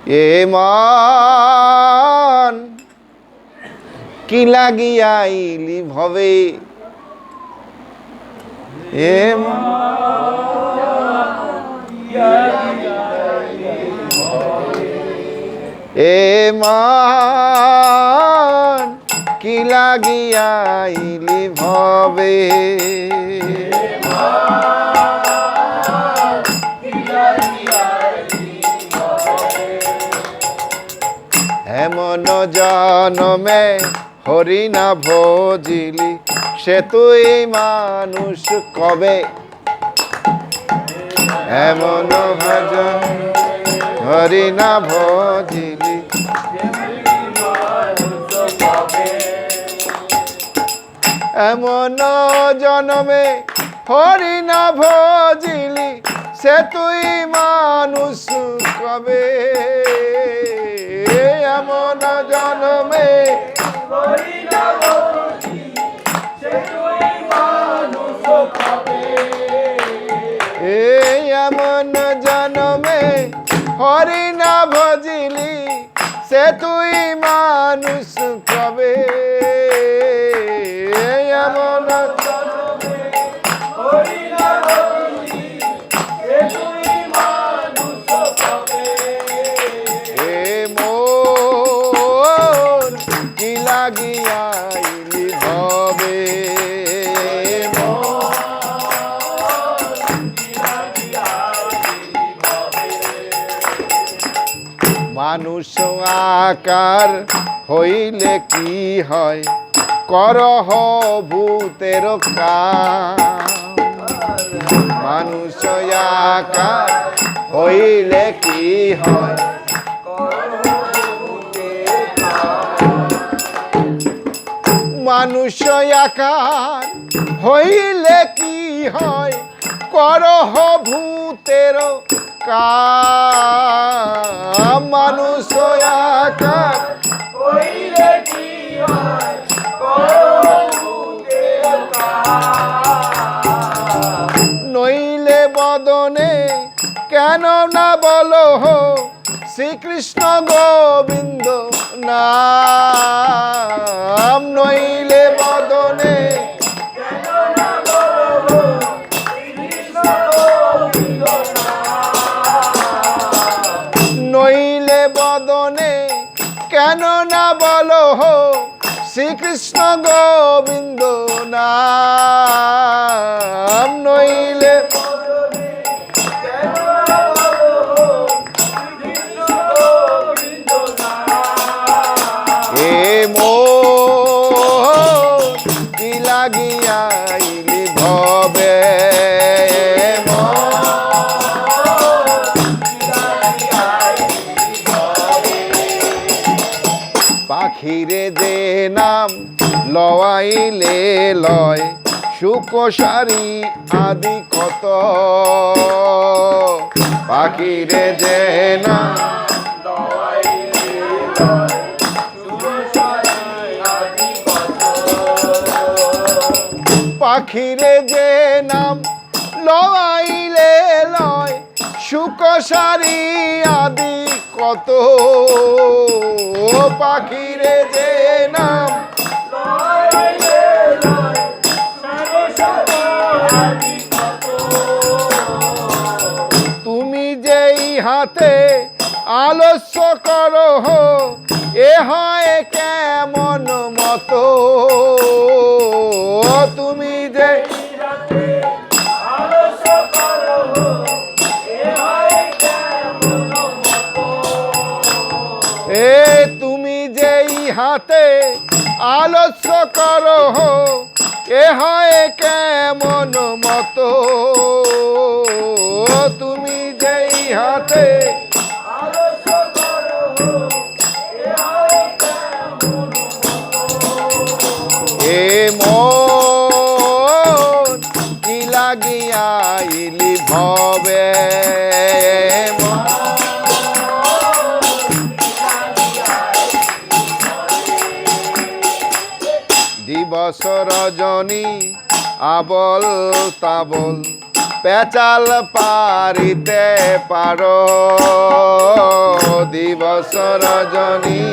এ মন কি লাগিয়াইলি ভবে, এ মন কি লাগিয়াইলি ভবে, এমন জনমে হরি না ভজিলি সে তুই মানুষ কবে, এমন ভজন হরি না ভজিলি, এমন জনমে হরি না ভজিলি সে তুই মানুষ কবে, এমন জনমে হরি না ভজিলি সে তুই মানুষ কবে, এমন জনমে হরি না ভজিলি সে তুই মানুষ কবে, এমন জনমে হরি না ভজিলি সে তুই মানুষ কবে, এ মোর কি লাগিয়াইলি ভবে, মানুষ আকার হইলে কি হয় করহ ভূতের কাম, মানুষ আকার হইলে কি হয়, মানুষ আকার হইলে কি হয় করহ ভূতের কাম, মানুষ আকার হইলে কি হয় করহ ভূতের কাম, নইলে বদনে কেন না বলো শ্রীকৃষ্ণ গোবিন্দ নাম, নইলে বদনে কেন না বলো শ্রীকৃষ্ণ গোবিন্দ নাম, নইলে বদনে কেন না বলো শ্রীকৃষ্ণ গোবিন্দ নাম, নইলে কি লাগিয়াইলি ভবে, পাখিরে যে নাম লওয়াইলে লয় সুখ সারি আদি কত, পাখিরে যে নাম পাখিরে যে নাম লওয়াইলে লয় সুখ সারি আদি কত, পাখিরে যে নাম লওয়াইলে লয় সুখ সারি আদি কত, তুমি যেই হাতে আলস্য করো এ হয় কেমন মতো, তুমি যে আলস্য করো এ হয় কেমন মতো, এ তুমি যেই হাতে আলস্য করো এ হয় কেমন মতো, তুমি যেই হাতে আলস্য করো এ হয় কেমন মতো, এ মন কি লাগিয়াইলি ভবে, দিবস রজনী আবল তাবল পেচাল পারিতে পারো, দিবস রজনী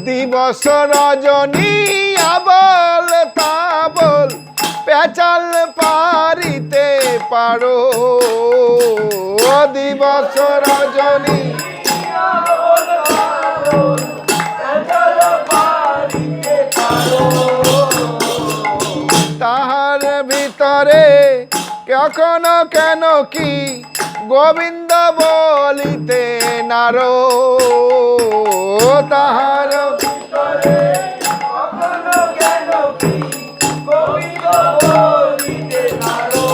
দিবস রজনী আবল তাবল পেঁচাল পারিতে পারো দিবস রজনী তাহার ভিতরে কখনো কেন কি গোবিন্দ বলিতে নারো তাহার ভিতরে কখনো কেন কি গোবিন্দ বলিতে নারো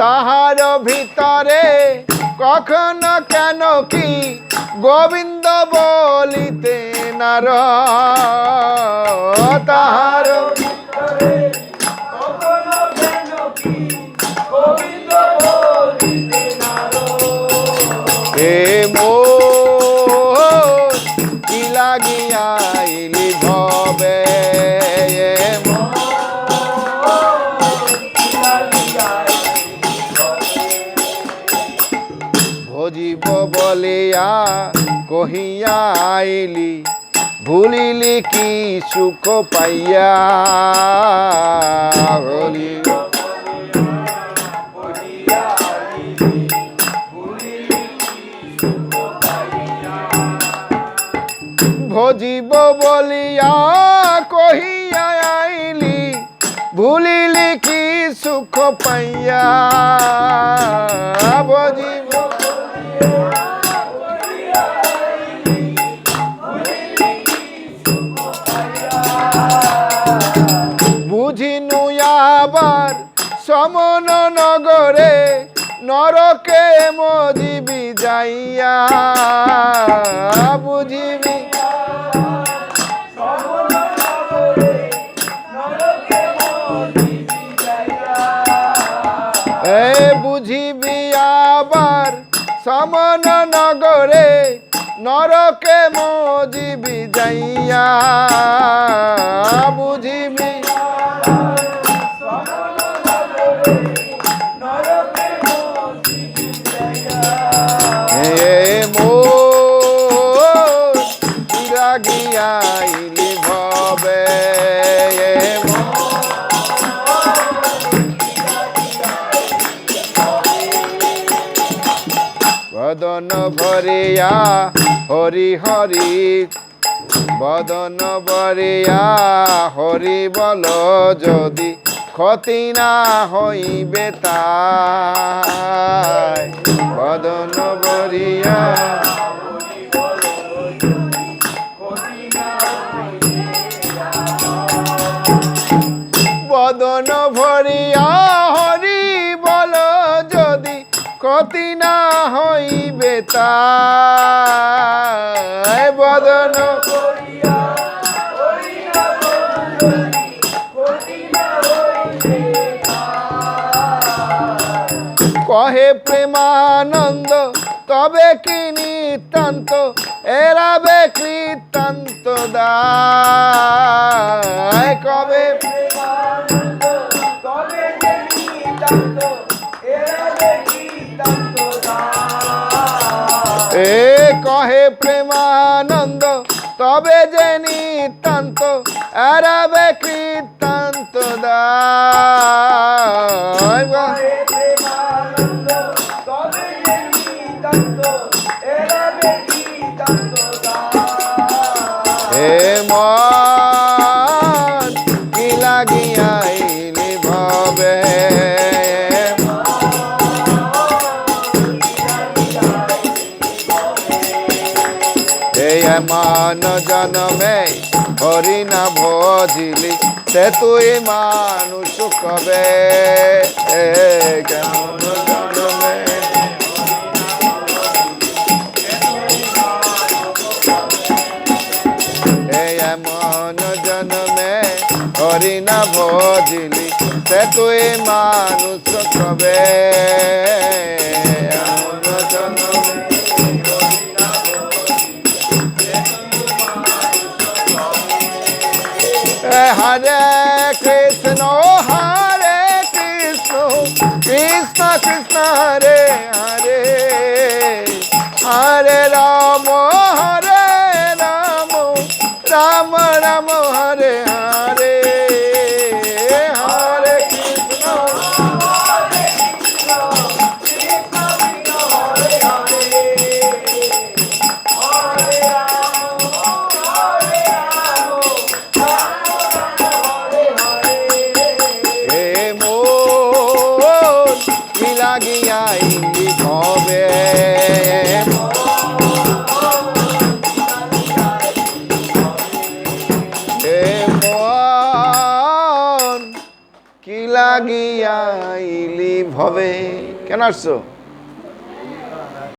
তাহার ভিতরে কখনো কেন কি গোবিন্দ বলিতে নার তাহার ভিতরে কখনো কেন কি গোবিন্দ বলিতে নার হে মোর কি লাগিয়া আইলি ভবে ভজিব বলিয়া কহিয়া আইলি ভুলিলি কি সুখ পাইয়া ভজিব বলিয়া কহিয়া আইলি ভুলিলি কি সুখ পাইয়া ভজিব বুঝিনু আবার সমন নগরে নরকে মজিবি যাইয়া বুঝিবি বুঝিবি আবার সমন নগরে নরকে মজিবি যাইয়া বুঝিবি হে মোর কি লাগিয়া আইলি ভবে বদন ভরিয়া হরি হরি বদন ভরিয়া হরি বল যদি ক্ষতি না হইবে তাই বদন ভরিয়া বদন ভরিয়া হরি বল যদি ক্ষতি না হইবে তাই বদন কহে প্রেমানন্দ তবে কি নিতান্ত এরাবে কৃতান্ত দায় কবে প্রেমানন্দ তবে কি নিতান্ত এরাবে কৃতান্ত দায় এ কহে প্রেমানন্দ তবে যে নিতান্ত এরাবে কৃতান্ত দায় হে মন কি লাগিয়া আইলি ভবে হে মান জনমে হরি না ভজিলি সে তুই মানুষ কবে কেমন জনমে মন জন্মে হরি না ভজিলি সে তুই মানুষ কবে হরে কৃষ্ণ রাম রাম হরে হরে হরে কৃষ্ণ হে মন কি লাগিয়া ইলি ভবে হে মন কি লাগিয়া ইলি ভবে কেন আসছো